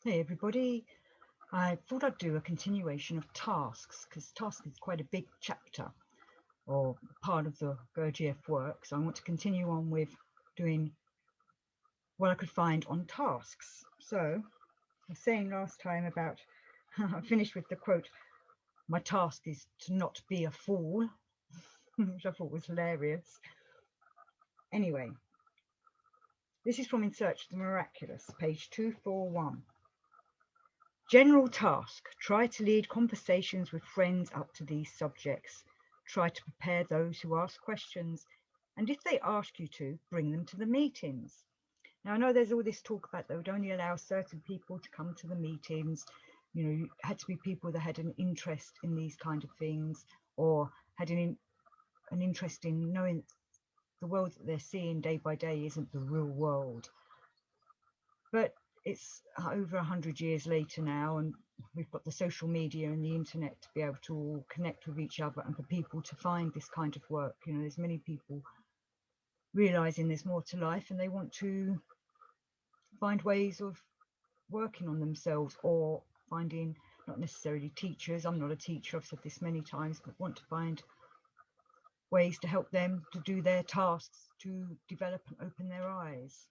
Hey everybody, I thought I'd do a continuation of tasks because task is quite a big chapter or part of the Gurdjieff work. So I want to continue on with doing what I could find on tasks. So I was saying last time about, I finished with the quote, my task is to not be a fool, which I thought was hilarious. Anyway, this is from In Search of the Miraculous, page 241. General task: try to lead conversations with friends up to these subjects. Try to prepare those who ask questions, and if they ask you to, bring them to the meetings. Now, I know there's all this talk about they would only allow certain people to come to the meetings. You had to be people that had an interest in these kind of things, or had an interest in knowing the world that they're seeing day by day isn't the real world. But it's over 100 years later now, and we've got the social media and the internet to be able to all connect with each other, and for people to find this kind of work. There's many people realizing there's more to life, and they want to find ways of working on themselves, or finding, not necessarily teachers, I'm not a teacher, I've said this many times, but want to find ways to help them to do their tasks, to develop and open their eyes.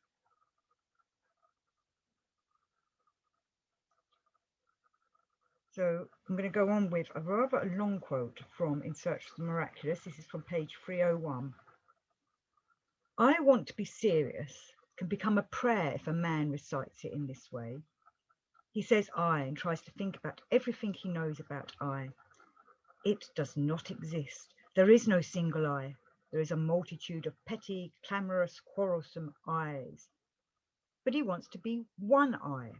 So I'm going to go on with a rather long quote from In Search of the Miraculous. This is from page 301. I want to be serious can become a prayer if a man recites it in this way. He says I and tries to think about everything he knows about I. It does not exist. There is no single I. There is a multitude of petty, clamorous, quarrelsome I's. But he wants to be one I.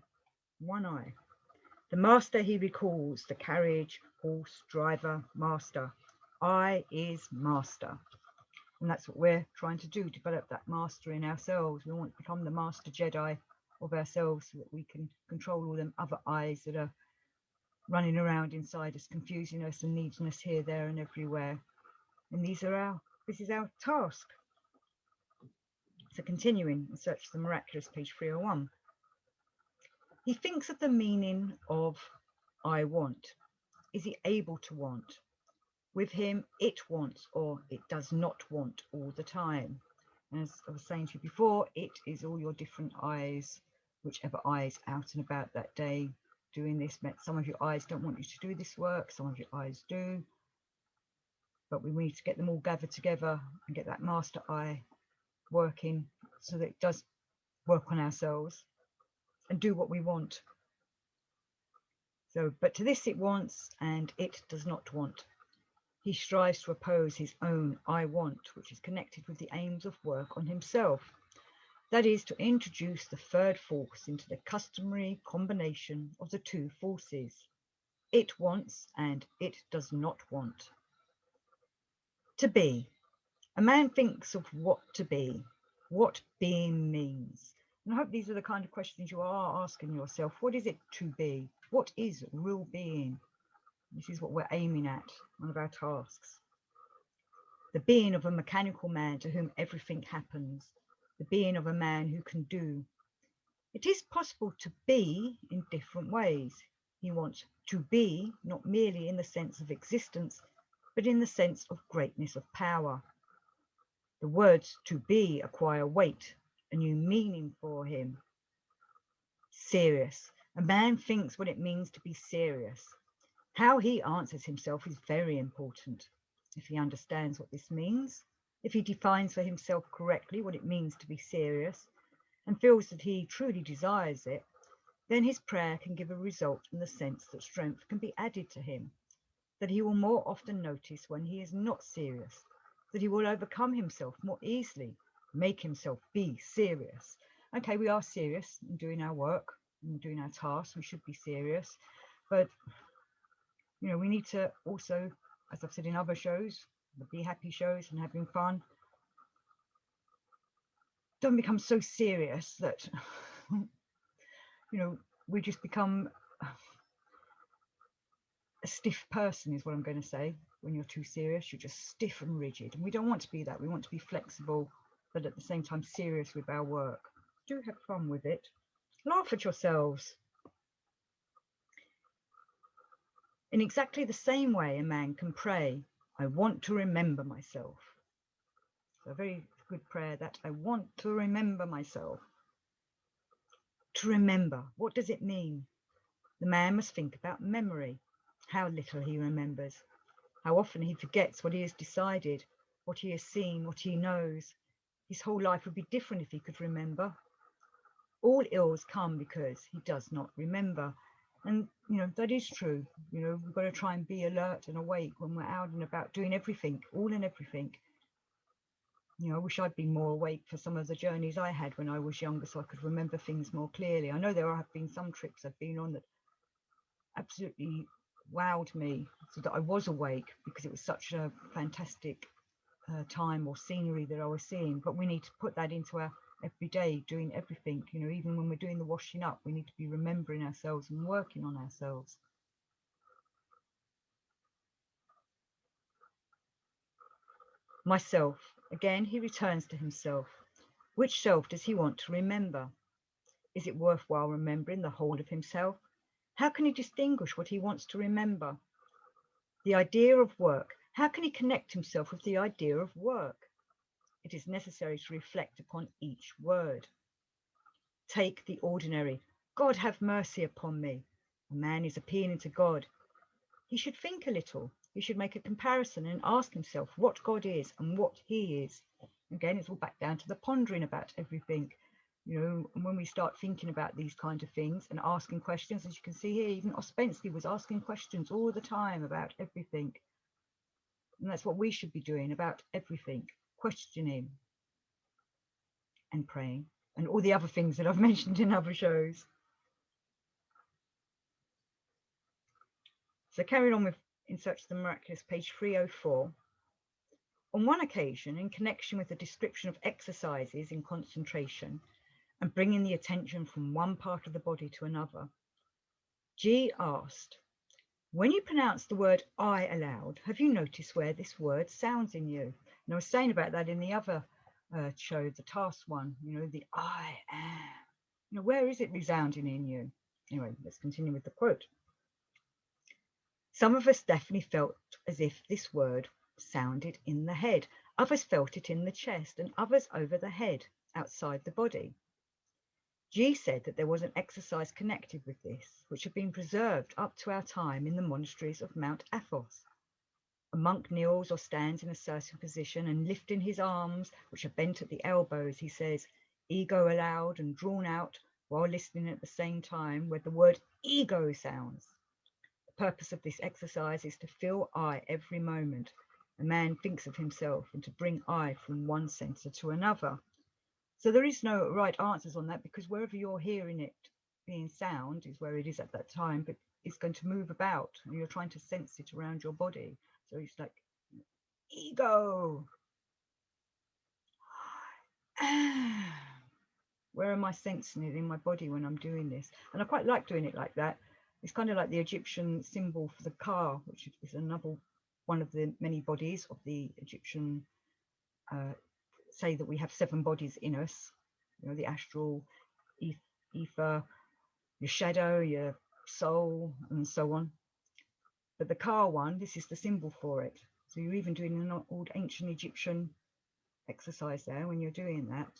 One I. The master he recalls, the carriage, horse, driver, master. I is master. And that's what we're trying to do, develop that master in ourselves. We want to become the master Jedi of ourselves so that we can control all them other I's that are running around inside us, confusing us and needing us here, there and everywhere. And this is our task. So continuing, In Search of the Miraculous, page 301. He thinks of the meaning of I want. Is he able to want? With him, it wants or it does not want all the time. And as I was saying to you before, it is all your different eyes, whichever eyes out and about that day doing this. Some of your eyes don't want you to do this work, some of your eyes do. But we need to get them all gathered together and get that master eye working so that it does work on ourselves and do what we want. So, but to this it wants and it does not want. He strives to oppose his own I want, which is connected with the aims of work on himself. That is to introduce the third force into the customary combination of the two forces. It wants and it does not want. To be. A man thinks of what to be, what being means. And I hope these are the kind of questions you are asking yourself. What is it to be? What is real being? This is what we're aiming at, one of our tasks. The being of a mechanical man to whom everything happens, the being of a man who can do. It is possible to be in different ways. He wants to be not merely in the sense of existence, but in the sense of greatness of power. The words to be acquire weight, a new meaning for him. Serious. A man thinks what it means to be serious. How he answers himself is very important. If he understands what this means, if he defines for himself correctly what it means to be serious, and feels that he truly desires it, then his prayer can give a result in the sense that strength can be added to him, that he will more often notice when he is not serious, that he will overcome himself more easily, make himself be serious. Okay, we are serious in doing our work, in doing our tasks, we should be serious, but we need to also, as I've said in other shows, the Be Happy shows and having fun, don't become so serious that we just become a stiff person is what I'm going to say. When you're too serious, you're just stiff and rigid, and we don't want to be that. We want to be flexible, but at the same time serious with our work. Do have fun with it. Laugh at yourselves. In exactly the same way, a man can pray, I want to remember myself. So a very good prayer, that I want to remember myself. To remember, what does it mean? The man must think about memory, how little he remembers, how often he forgets what he has decided, what he has seen, what he knows. His whole life would be different if he could remember. All ills come because he does not remember. And, that is true. We've got to try and be alert and awake when we're out and about doing everything, all and everything. I wish I'd been more awake for some of the journeys I had when I was younger so I could remember things more clearly. I know there have been some trips I've been on that absolutely wowed me so that I was awake because it was such a fantastic time or scenery that I was seeing. But we need to put that into our everyday, doing everything. Even when we're doing the washing up, we need to be remembering ourselves and working on ourselves. Myself. Again, he returns to himself. Which self does he want to remember? Is it worthwhile remembering the whole of himself? How can he distinguish what he wants to remember? The idea of work. How can he connect himself with the idea of work? It is necessary to reflect upon each word. Take the ordinary. God have mercy upon me. A man is appealing to God. He should think a little. He should make a comparison and ask himself what God is and what he is. Again, it's all back down to the pondering about everything. And when we start thinking about these kind of things and asking questions, as you can see here, even Ouspensky was asking questions all the time about everything. And that's what we should be doing about everything, questioning and praying, and all the other things that I've mentioned in other shows. So carrying on with In Search of the Miraculous, page 304. On one occasion, in connection with the description of exercises in concentration and bringing the attention from one part of the body to another, G asked, when you pronounce the word I aloud, have you noticed where this word sounds in you? And I was saying about that in the other show, the task one, the I am. Where is it resounding in you? Anyway, let's continue with the quote. Some of us definitely felt as if this word sounded in the head. Others felt it in the chest, and others over the head, outside the body. G said that there was an exercise connected with this, which had been preserved up to our time in the monasteries of Mount Athos. A monk kneels or stands in a certain position, and lifting his arms, which are bent at the elbows, he says, ego aloud and drawn out, while listening at the same time where the word ego sounds. The purpose of this exercise is to feel I every moment. A man thinks of himself and to bring I from one center to another. So there is no right answers on that, because wherever you're hearing it being sound is where it is at that time, but it's going to move about and you're trying to sense it around your body. So it's like ego. Where am I sensing it in my body when I'm doing this? And I quite like doing it like that. It's kind of like the Egyptian symbol for the car, which is another one of the many bodies of the Egyptian, say that we have 7 bodies in us, the astral, ether, your shadow, your soul, and so on. But the car one, this is the symbol for it. So you're even doing an old ancient Egyptian exercise there when you're doing that.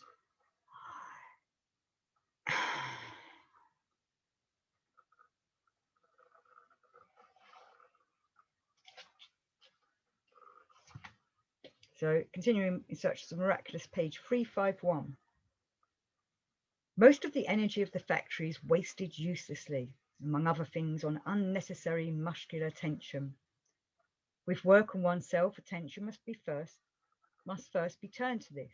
So continuing In Search of the Miraculous, page 351. Most of the energy of the factory is wasted uselessly, among other things, on unnecessary muscular tension. With work on oneself, attention must first be turned to this.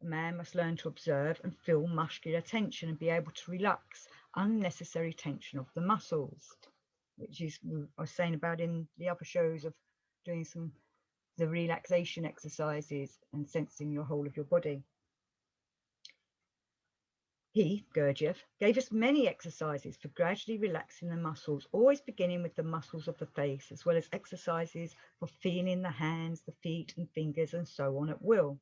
A man must learn to observe and feel muscular tension and be able to relax unnecessary tension of the muscles, which is I was saying about in the other shows of doing the relaxation exercises and sensing your whole of your body. He, Gurdjieff, gave us many exercises for gradually relaxing the muscles, always beginning with the muscles of the face, as well as exercises for feeling the hands, the feet and fingers and so on at will.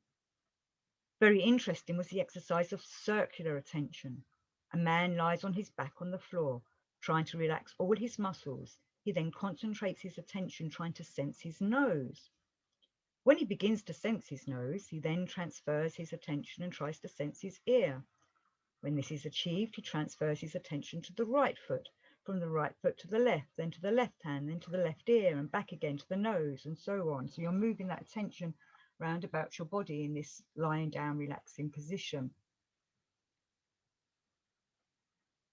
Very interesting was the exercise of circular attention. A man lies on his back on the floor, trying to relax all his muscles. he then concentrates his attention trying to sense his nose. When he begins to sense his nose, he then transfers his attention and tries to sense his ear. When this is achieved, he transfers his attention to the right foot, from the right foot to the left, then to the left hand, then to the left ear, and back again to the nose, and so on. So you're moving that attention round about your body in this lying down, relaxing position.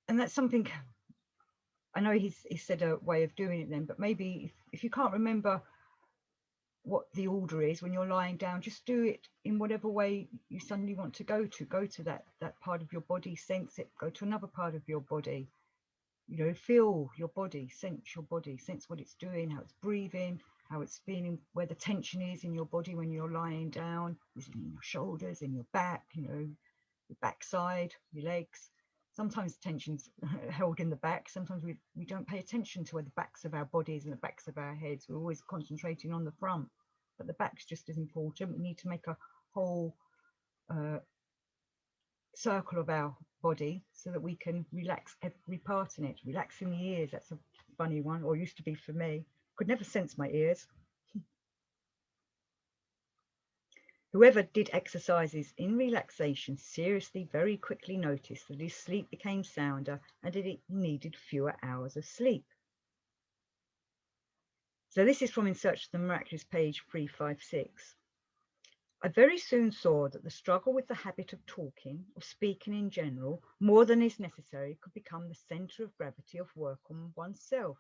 And that's something, I know he said a way of doing it then, but maybe if you can't remember what the order is when you're lying down, just do it in whatever way you suddenly want to go to that part of your body, sense it, go to another part of your body, you know, feel your body, sense what it's doing, how it's breathing, how it's feeling, where the tension is in your body when you're lying down. Is it in your shoulders, in your back, you know, your backside, your legs? Sometimes tension's held in the back. Sometimes we don't pay attention to where the backs of our bodies and the backs of our heads. We're always concentrating on the front, but the back's just as important. We need to make a whole circle of our body so that we can relax every part in it. Relaxing the ears, that's a funny one, or used to be for me. Could never sense my ears. Whoever did exercises in relaxation seriously very quickly noticed that his sleep became sounder and that it needed fewer hours of sleep. So this is from In Search of the Miraculous, page 356. I very soon saw that the struggle with the habit of talking, of speaking in general, more than is necessary, could become the centre of gravity of work on oneself,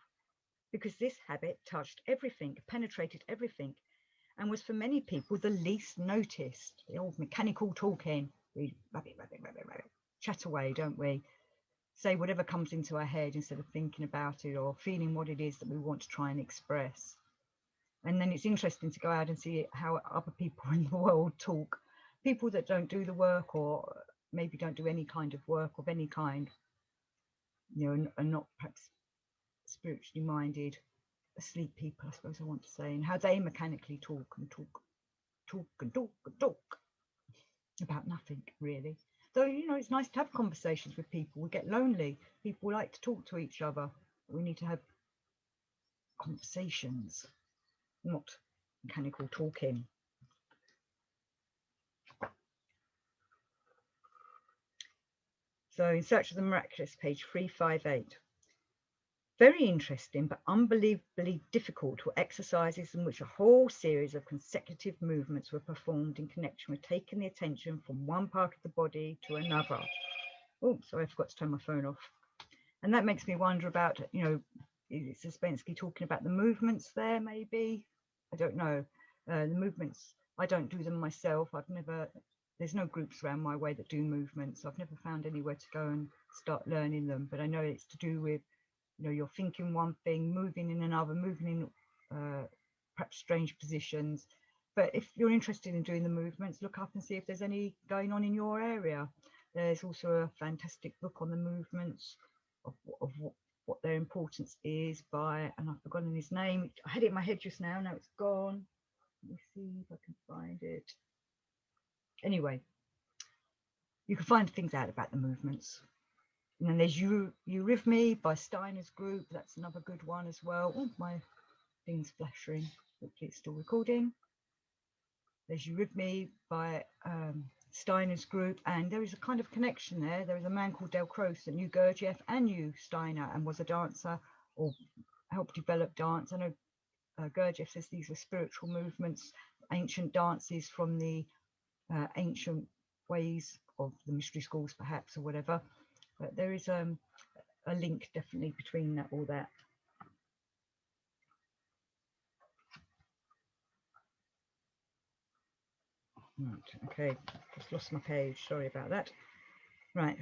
because this habit touched everything, penetrated everything, and was for many people the least noticed. The old mechanical talking, we rabbit, chat away, don't we? Say whatever comes into our head instead of thinking about it or feeling what it is that we want to try and express. And then it's interesting to go out and see how other people in the world talk. People that don't do the work, or maybe don't do any kind of work of any kind, you know, and not perhaps spiritually minded, asleep people, I suppose I want to say, and how they mechanically talk about nothing really. Though, you know, it's nice to have conversations with people. We get lonely. People like to talk to each other. We need to have conversations, not mechanical talking. So In Search of the Miraculous, page 358. Very interesting, but unbelievably difficult were exercises in which a whole series of consecutive movements were performed in connection with taking the attention from one part of the body to another. Oh, sorry, I forgot to turn my phone off. And that makes me wonder about, you know, is Ouspensky talking about the movements there, maybe? I don't know. The movements, I don't do them myself. There's no groups around my way that do movements. I've never found anywhere to go and start learning them, but I know it's to do with, you know, you're thinking one thing, moving in another, moving in perhaps strange positions. But if you're interested in doing the movements, look up and see if there's any going on in your area. There's also a fantastic book on the movements of what their importance is by, and I've forgotten his name. I had it in my head just now it's gone. Let me see if I can find it. Anyway, you can find things out about the movements. And then there's Eurythmy by Steiner's group. That's another good one as well. Oh, my thing's flashing. Hopefully it's still recording. There's Eurythmy by Steiner's group, and there is a kind of connection there. There is a man called Del Croce that knew Gurdjieff and knew Steiner and was a dancer or helped develop dance. I know Gurdjieff says these were spiritual movements, ancient dances from the ancient ways of the mystery schools, perhaps, or whatever. But there is a link definitely between all that. Right, okay, just lost my page, sorry about that. Right.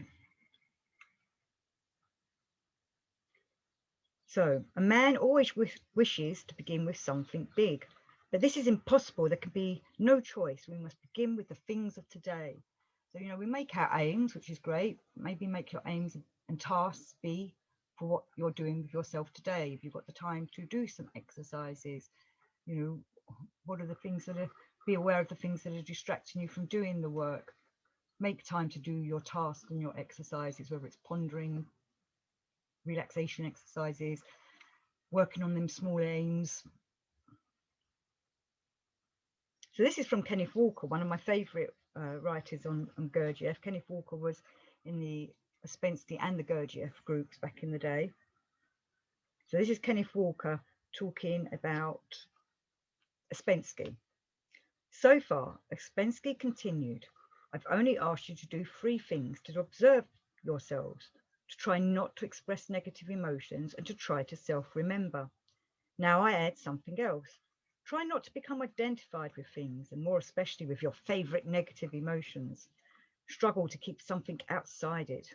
So, a man always wishes to begin with something big, but this is impossible. There can be no choice. We must begin with the things of today. So, you know, we make our aims, which is great. Maybe make your aims and tasks be for what you're doing with yourself today. If you've got the time to do some exercises, you know, what are the things that are, be aware of the things that are distracting you from doing the work. Make time to do your tasks and your exercises, whether it's pondering, relaxation exercises, working on them small aims. So this is from Kenneth Walker, one of my favourite writers on Gurdjieff. Kenneth Walker was in the Ouspensky and the Gurdjieff groups back in the day. So this is Kenneth Walker talking about Ouspensky. So far, Ouspensky continued, I've only asked you to do 3 things: to observe yourselves, to try not to express negative emotions, and to try to self-remember. Now I add something else. Try not to become identified with things, and more especially with your favourite negative emotions. Struggle to keep something outside it,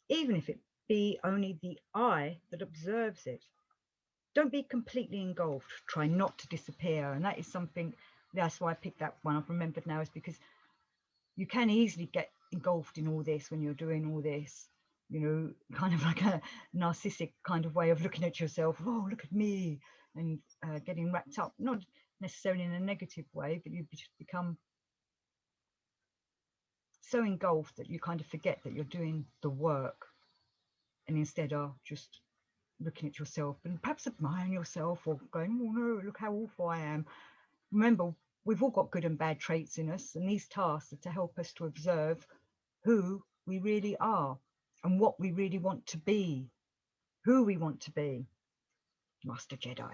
even if it be only the I that observes it. Don't be completely engulfed. Try not to disappear. And that is something, that's why I picked that one. I've remembered now, is because you can easily get engulfed in all this when you're doing all this, you know, kind of like a narcissistic kind of way of looking at yourself. Oh, look at me, and getting wrapped up, not necessarily in a negative way, but you just become so engulfed that you kind of forget that you're doing the work, and instead are just looking at yourself and perhaps admiring yourself, or going, oh no, look how awful I am. Remember, we've all got good and bad traits in us, and these tasks are to help us to observe who we really are and what we really want to be, who we want to be. Master Jedi.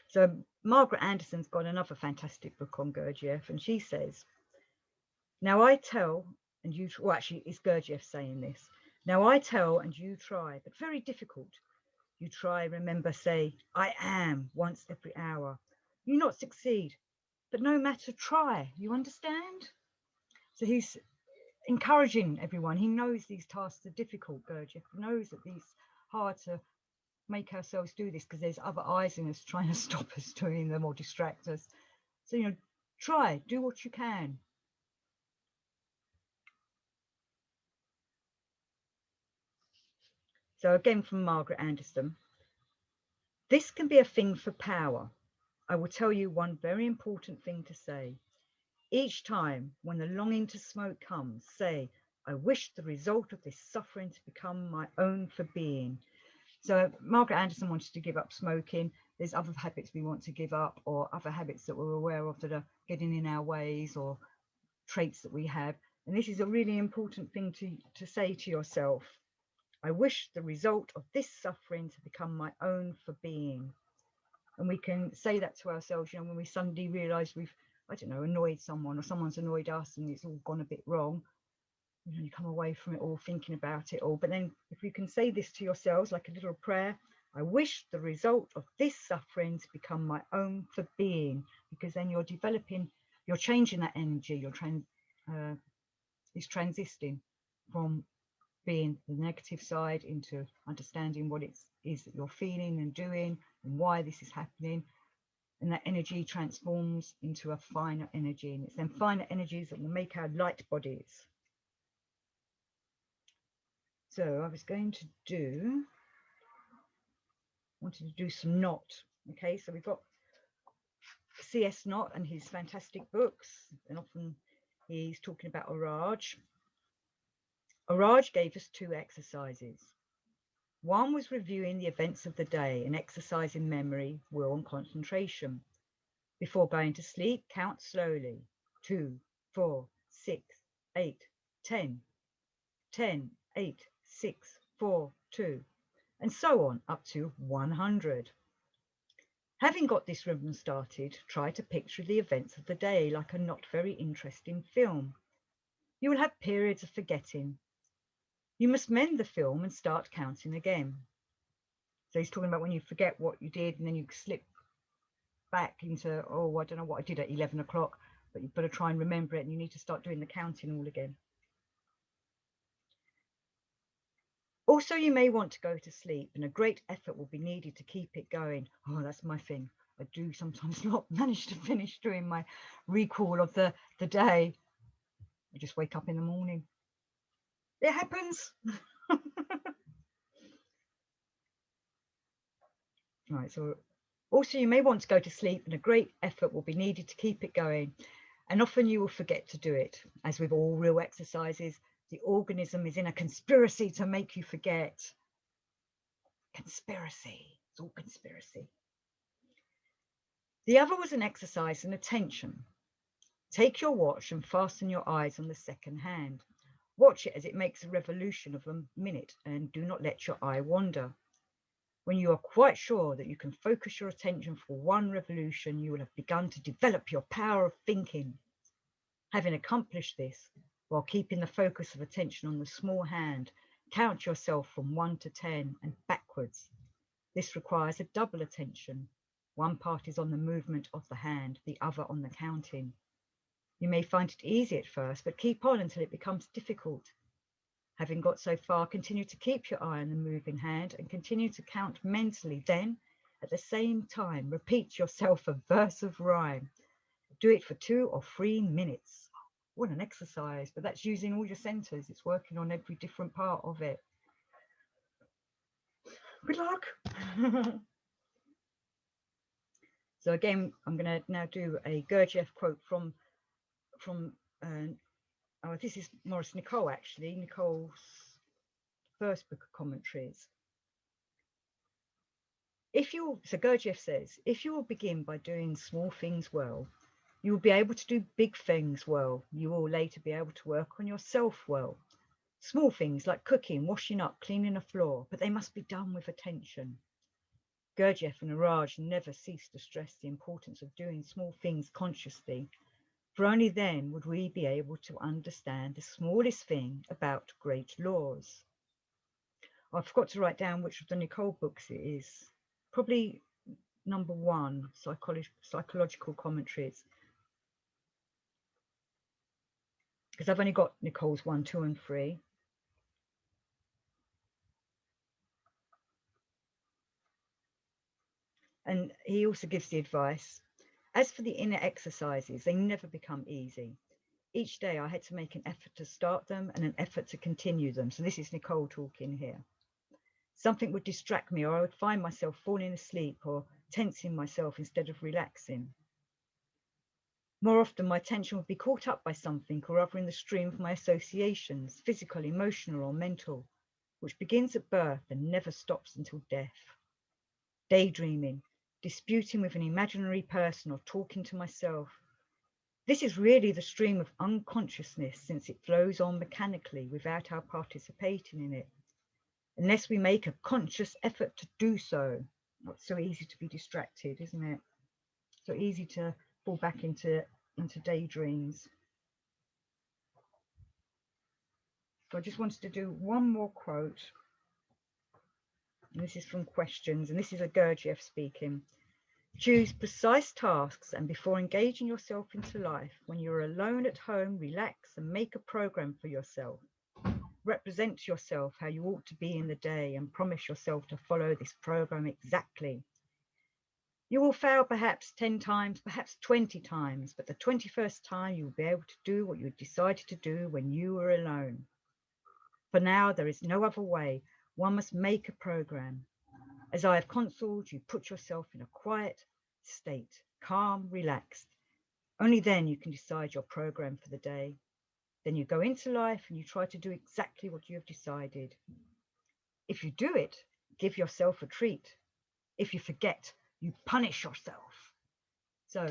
So Margaret Anderson's got another fantastic book on Gurdjieff, and she says, now I tell and you, well, actually it's Gurdjieff saying this, now I tell and you try, but very difficult. You try, remember, say, I am once every hour. You not succeed, but no matter, try. You understand? So he's encouraging everyone. He knows these tasks are difficult, Gurdjieff knows that these hard to make ourselves do this because there's other eyes in us trying to stop us doing them or distract us. So, you know, try, do what you can. So again from Margaret Anderson, this can be a thing for power. I will tell you one very important thing to say. Each time when the longing to smoke comes, say, I wish the result of this suffering to become my own for being. So Margaret Anderson wanted to give up smoking. There's other habits we want to give up, or other habits that we're aware of that are getting in our ways, or traits that we have. And this is a really important thing to say to yourself. I wish the result of this suffering to become my own for being. And we can say that to ourselves, you know, when we suddenly realise we've, I don't know, annoyed someone, or someone's annoyed us and it's all gone a bit wrong. You know, you come away from it all thinking about it all. But then if you can say this to yourselves like a little prayer, I wish the result of this suffering to become my own for being, because then you're developing, you're changing that energy, it's transiting from being the negative side into understanding what it is that you're feeling and doing and why this is happening. And that energy transforms into a finer energy, and it's then finer energies that will make our light bodies. So I was going to wanted to do some Nott. Okay, so we've got C S Nott and his fantastic books, and often he's talking about Araj. Araj gave us 2 exercises. One was reviewing the events of the day, an exercise in memory, will, and concentration. Before going to sleep, count slowly. 2, 4, 6, 8, 10, 10, 8, 6, 4, 2, and so on up to 100. Having got this rhythm started, try to picture the events of the day like a not very interesting film. You will have periods of forgetting. You must mend the film and start counting again. So he's talking about when you forget what you did and then you slip back into, oh, I don't know what I did at 11 o'clock, but you've got to try and remember it, and you need to start doing the counting all again. Also, you may want to go to sleep, and a great effort will be needed to keep it going. Oh, that's my thing. I do sometimes not manage to finish doing my recall of the day. I just wake up in the morning. It happens. Right, so also you may want to go to sleep, and a great effort will be needed to keep it going. And often you will forget to do it. As with all real exercises, The organism is in a conspiracy to make you forget. Conspiracy. It's all conspiracy. The other was an exercise in attention. Take your watch and fasten your eyes on the second hand. Watch it as it makes a revolution of a minute and do not let your eye wander. When you are quite sure that you can focus your attention for one revolution, you will have begun to develop your power of thinking. Having accomplished this, while keeping the focus of attention on the small hand, count yourself from 1 to 10 and backwards. This requires a double attention. One part is on the movement of the hand, the other on the counting. You may find it easy at first, but keep on until it becomes difficult. Having got so far, continue to keep your eye on the moving hand and continue to count mentally. Then, at the same time, repeat yourself a verse of rhyme. Do it for 2 or 3 minutes. What an exercise, but that's using all your centers. It's working on every different part of it. Good luck. So again, I'm going to now do a Gurdjieff quote from this is Maurice Nicoll, actually, Nicoll's first book of commentaries. So Gurdjieff says, if you will begin by doing small things well, you will be able to do big things well. You will later be able to work on yourself well. Small things like cooking, washing up, cleaning a floor, but they must be done with attention. Gurdjieff and Araj never cease to stress the importance of doing small things consciously, for only then would we be able to understand the smallest thing about great laws. I forgot to write down which of the Nicoll books it is. Probably number 1, psychological commentaries. Because I've only got Nicoll's 1, 2, and 3. And he also gives the advice, as for the inner exercises, they never become easy. Each day I had to make an effort to start them and an effort to continue them. So this is Nicoll talking here. Something would distract me, or I would find myself falling asleep or tensing myself instead of relaxing. More often, my attention would be caught up by something or other in the stream of my associations, physical, emotional, or mental, which begins at birth and never stops until death. Daydreaming, disputing with an imaginary person, or talking to myself. This is really the stream of unconsciousness, since it flows on mechanically without our participating in it. Unless we make a conscious effort to do so. It's so easy to be distracted, isn't it? So easy to fall back into daydreams. So I just wanted to do one more quote. And this is from Questions, and this is a Gurdjieff speaking. Choose precise tasks, and before engaging yourself into life, when you're alone at home, relax and make a program for yourself. Represent to yourself how you ought to be in the day and promise yourself to follow this program exactly. You will fail perhaps 10 times, perhaps 20 times, but the 21st time you will be able to do what you decided to do when you were alone. For now, there is no other way. One must make a program. As I have counseled, you put yourself in a quiet state, calm, relaxed. Only then you can decide your program for the day. Then you go into life and you try to do exactly what you have decided. If you do it, give yourself a treat. If you forget, you punish yourself. So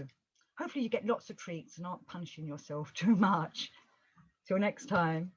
hopefully you get lots of treats and aren't punishing yourself too much. Till next time.